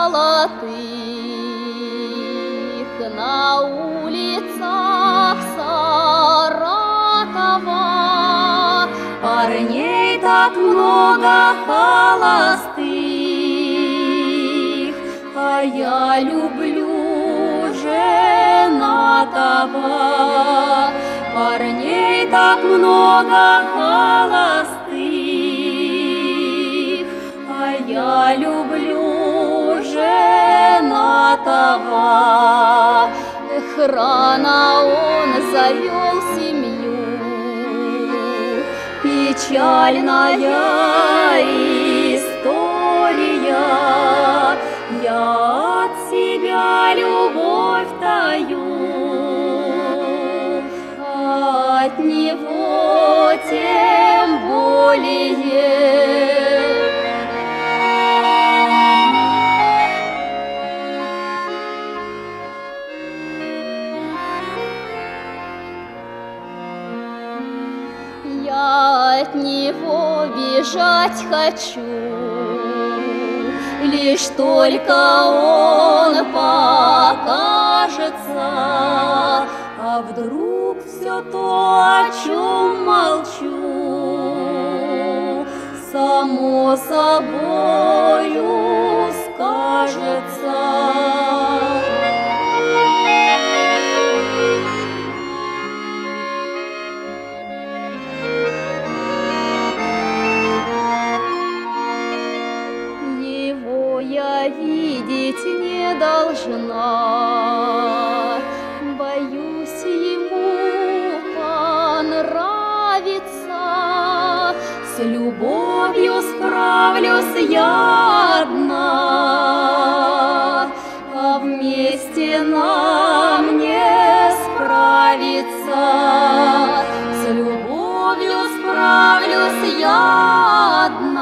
золотых на улицах Саратова. Парней так много холостых, а я люблю женатого. Парней так много холостых, а я люблю женатого. Эх, рано он завел семью, печальная история. Я от себя любовь таю, от него тем более. Я от него бежать хочу, лишь только он покажется. А вдруг все то, о чем молчу, само собою скажется. Я видеть не должна, боюсь ему понравиться. С любовью справлюсь я одна, а вместе нам не справиться. С любовью справлюсь я одна.